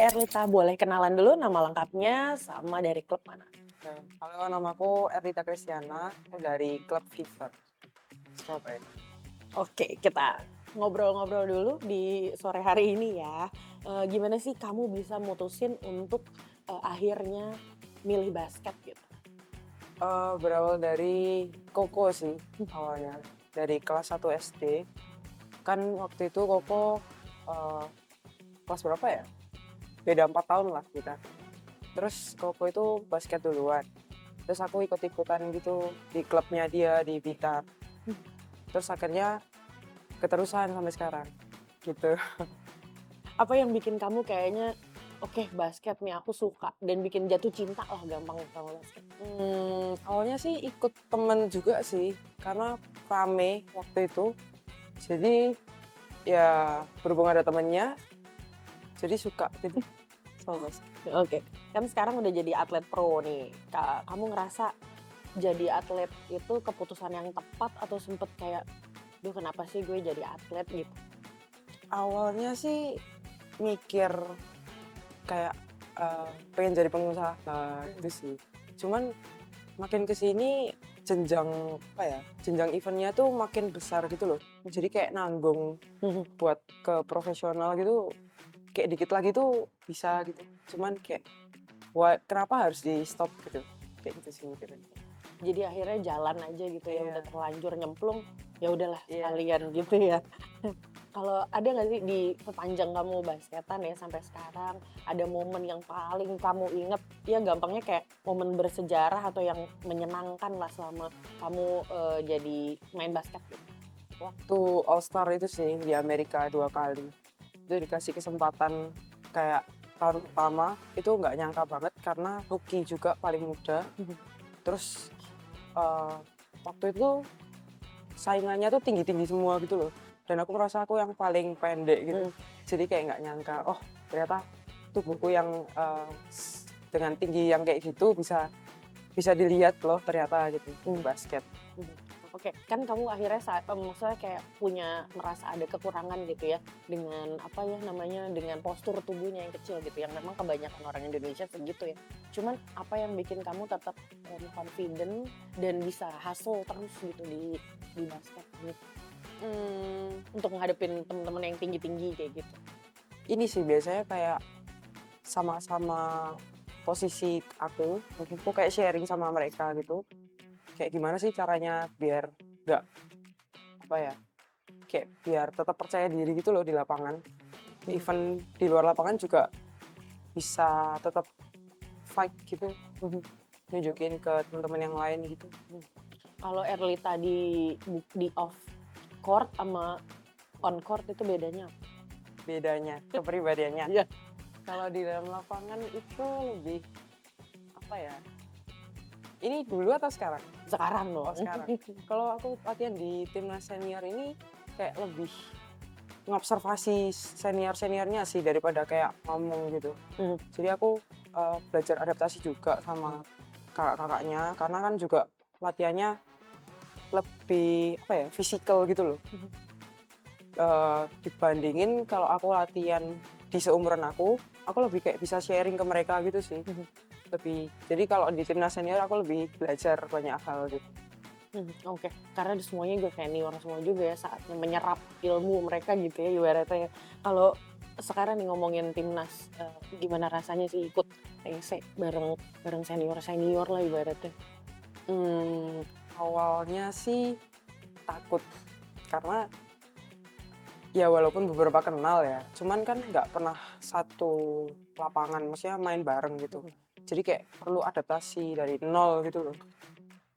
Erlita, boleh kenalan dulu nama lengkapnya sama dari klub mana? Oke. Halo, namaku Ernita Kristiana dari klub Fever Surabaya. Oke, kita ngobrol-ngobrol dulu di sore hari ini ya. Gimana sih kamu bisa mutusin untuk, akhirnya milih basket gitu? Berawal dari Koko sih awalnya, dari kelas 1 SD. Kan waktu itu Koko kelas berapa ya? Beda 4 tahun lah kita. Terus Koko itu basket duluan. Terus aku ikut-ikutan gitu di klubnya dia di Blitar. Terus akhirnya keterusan sampai sekarang gitu. Apa yang bikin kamu kayaknya, "Oke, basket nih aku suka," dan bikin jatuh cinta lah gampang sama basket? Awalnya sih ikut temen juga sih, karena rame waktu itu. Jadi ya berhubung ada temennya, jadi suka gitu sama basket. Oke, kan sekarang udah jadi atlet pro nih. Kamu ngerasa jadi atlet itu keputusan yang tepat atau sempet kayak, "Duh kenapa sih gue jadi atlet?" gitu? Awalnya sih mikir kayak pengen jadi pengusaha gitu sih. Cuman makin ke sini jenjang apa ya, jenjang eventnya tuh makin besar gitu loh. Jadi kayak nanggung buat ke profesional gitu, kayak dikit lagi tuh bisa gitu. Cuman kayak kenapa harus di stop gitu, kayak gitu sih mikirnya. Jadi akhirnya jalan aja gitu ya, udah Iya, terlanjur nyemplung, ya udahlah iya. sekalian gitu ya. Kalau ada nggak sih di sepanjang kamu basketan ya sampai sekarang, ada momen yang paling kamu inget, ya gampangnya kayak momen bersejarah atau yang menyenangkan lah selama kamu, jadi main basket gitu? Waktu All Star itu sih di Amerika 2 kali. Itu dikasih kesempatan kayak tahun pertama itu nggak nyangka banget karena rookie juga paling muda. Terus eh, waktu itu saingannya tuh tinggi-tinggi semua gitu loh. Dan aku merasa aku yang paling pendek gitu. Mhm. Jadi kayak nggak nyangka, oh ternyata tubuhku yang dengan tinggi yang kayak gitu bisa bisa dilihat loh ternyata gitu basket. Mhm. Oke, kan kamu akhirnya maksudnya kayak punya merasa ada kekurangan gitu ya, dengan apa ya namanya, dengan postur tubuhnya yang kecil gitu, yang memang kebanyakan orang Indonesia segitu ya. Cuman apa yang bikin kamu tetap, confident dan bisa hustle terus gitu di basket ini, untuk ngadepin temen-temen yang tinggi-tinggi kayak gitu? Ini sih biasanya kayak sama-sama posisi aku kayak sharing sama mereka gitu. Kayak gimana sih caranya biar nggak apa ya, kayak biar tetap percaya diri gitu loh di lapangan. Mhm. Even di luar lapangan juga bisa tetap fight gitu, Mhm. nunjukin ke teman-teman yang lain gitu. Mhm. Kalau Erlita di off court sama on court itu bedanya apa? Bedanya, kepribadiannya. Iya. Kalau di dalam lapangan itu lebih apa ya? Ini dulu atau sekarang? Sekarang Oh dong. sekarang. Kalau aku latihan di timnas senior ini kayak lebih ngobservasi senior-seniornya sih daripada kayak ngomong gitu. Mhm. Jadi aku belajar adaptasi juga sama kakak-kakaknya karena kan juga latihannya lebih apa ya, fisikal gitu loh. Dibandingin kalau aku latihan di seumuran aku lebih kayak bisa sharing ke mereka gitu sih. Mhm. Lebih jadi kalau di timnas senior aku lebih belajar banyak hal gitu. Oke, karena semuanya juga senior semua juga ya, saatnya menyerap ilmu mereka gitu ya ibaratnya ya. Kalau sekarang nih ngomongin timnas, gimana rasanya sih ikut TC bareng bareng senior-senior lah ibaratnya? Mmm, Awalnya sih takut karena ya walaupun beberapa kenal ya, cuman kan nggak pernah satu lapangan, maksudnya main bareng gitu. Mhm. Jadi kayak perlu adaptasi dari nol gitu loh.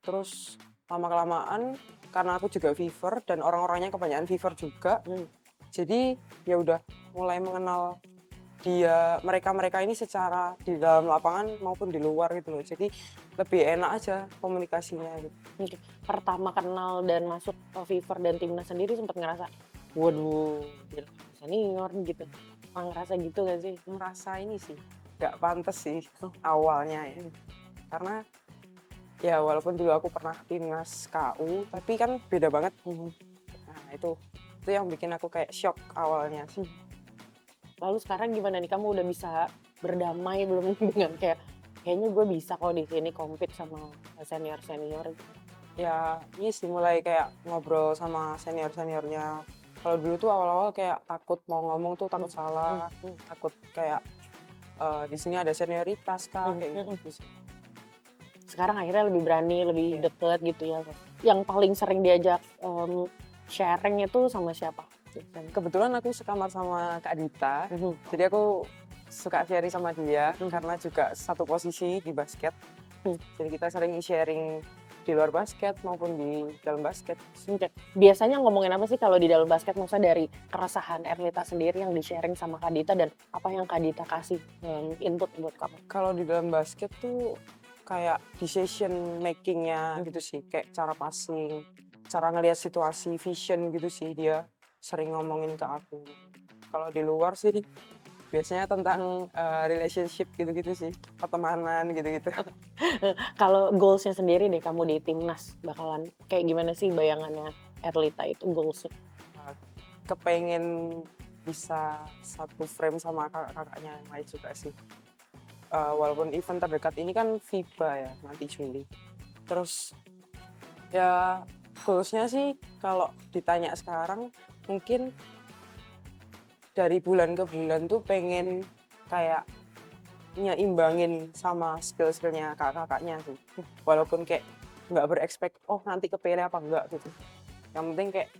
Terus lama-kelamaan karena aku juga Fever dan orang-orangnya kebanyakan Fever juga, Mmm. jadi ya udah mulai mengenal mereka-mereka ini secara di dalam lapangan maupun di luar gitu loh. Jadi lebih enak aja komunikasinya gitu. Oke, pertama kenal dan masuk ke Fever dan timnas sendiri sempet ngerasa, "Waduh, gila senior nih," gitu. Pernah ngerasa gitu nggak sih? Merasa ini sih, nggak pantas sih Oh. awalnya ya. Karena ya walaupun dulu aku pernah timnas KU, tapi kan beda banget. Mhm. Nah itu yang bikin aku kayak shock awalnya sih. Lalu sekarang gimana nih, kamu udah bisa berdamai belum dengan kayak, kayaknya gue bisa kok di sini compete sama senior-senior? Ya ini sih mulai kayak ngobrol sama senior-seniornya. Kalau dulu tuh awal-awal kayak takut mau ngomong tuh takut Hmm, salah, hmm, takut kayak di sini ada senioritas kah hmm, kayak hmm. gitu sih. Sekarang akhirnya lebih berani, lebih Iya. deket gitu ya. Yang paling sering diajak sharing itu sama siapa? biasanya? Kebetulan aku sekamar sama Kak Dita, Mhm, jadi aku suka sharing sama dia mhm, karena juga satu posisi di basket. mhm. Jadi kita sering sharing di luar basket maupun di dalam basket. Oke. Biasanya ngomongin apa sih kalau di dalam basket? Maksudnya dari keresahan Ernita sendiri yang di-sharing sama Kak Dita dan apa yang Kak Dita kasih input buat kamu? Kalau di dalam basket tuh kayak decision making-nya Mhm. gitu sih, kayak cara passing, cara ngelihat situasi, vision gitu sih dia sering ngomongin ke aku. Kalau di luar sih biasanya tentang relationship gitu-gitu sih, pertemanan gitu-gitu. Kalau goals-nya sendiri deh kamu di timnas bakalan kayak gimana sih bayangannya Erlita itu goals-nya? Eee, kepengen bisa satu frame sama kakak-kakaknya yang lain juga sih. Walaupun event terdekat ini kan FIBA ya, nanti Juli. Terus ya goals-nya sih kalau ditanya sekarang mungkin dari bulan ke bulan tuh pengen kayak nyeimbangin sama skill-skill-nya kakak-kakaknya sih. Walaupun kayak nggak berekspek, oh nanti kepilih apa enggak gitu. Yang penting kayak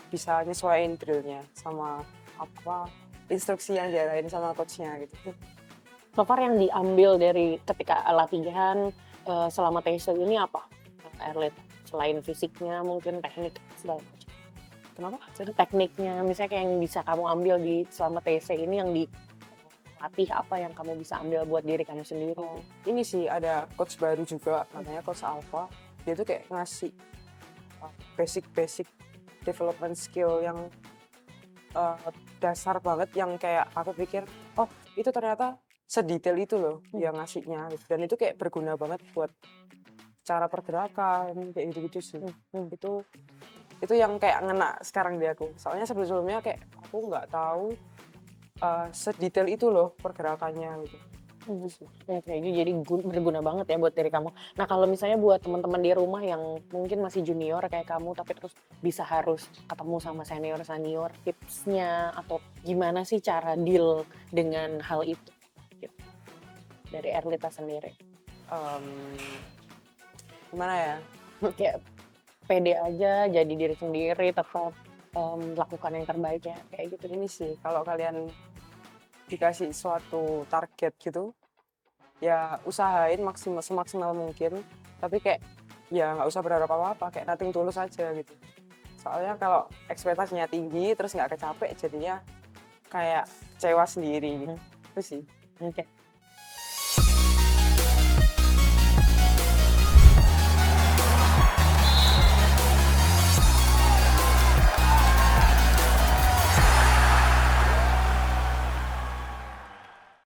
bisa nyesuaiin drill-nya sama apa instruksi yang diarahin sama coach-nya gitu. So far yang diambil dari ketika latihan selama TC ini apa? Erlit selain fisiknya mungkin teknik segala macam. Kenapa? Jadi tekniknya misalnya kayak yang bisa kamu ambil di selama TC ini yang dilatih apa yang kamu bisa ambil buat diri kamu sendiri? Oh, ini sih ada coach baru juga namanya coach Alpha. Dia tuh kayak ngasih basic-basic development skill yang dasar banget yang kayak aku pikir, oh itu ternyata sedetail itu loh Hmm, dia ngasihnya gitu. Dan itu kayak berguna banget buat cara pergerakan kayak gitu-gitu sih. hmm, hmm, Itu itu yang kayak ngena sekarang di aku. Soalnya sebelum-sebelumnya kayak aku nggak tahu sedetail itu loh pergerakannya gitu. Itu hmm. sih. Ya, kayak gitu jadi berguna banget ya buat diri kamu. Nah kalau misalnya buat teman-teman di rumah yang mungkin masih junior kayak kamu tapi terus bisa harus ketemu sama senior-senior, tipsnya atau gimana sih cara deal dengan hal itu? Gitu, dari Erlita sendiri. Mmm, gimana ya? Kayak pede aja, jadi diri sendiri, tetap lakukan yang terbaik ya, kayak gitu. Ini sih kalau kalian dikasih suatu target gitu, ya usahain semaksimal mungkin, tapi kayak ya nggak usah berharap apa-apa, kayak nothing tulus aja gitu. Soalnya kalau ekspektasinya tinggi terus nggak kecapek jadinya kayak kecewa sendiri gitu. Mhm, Itu sih. oke.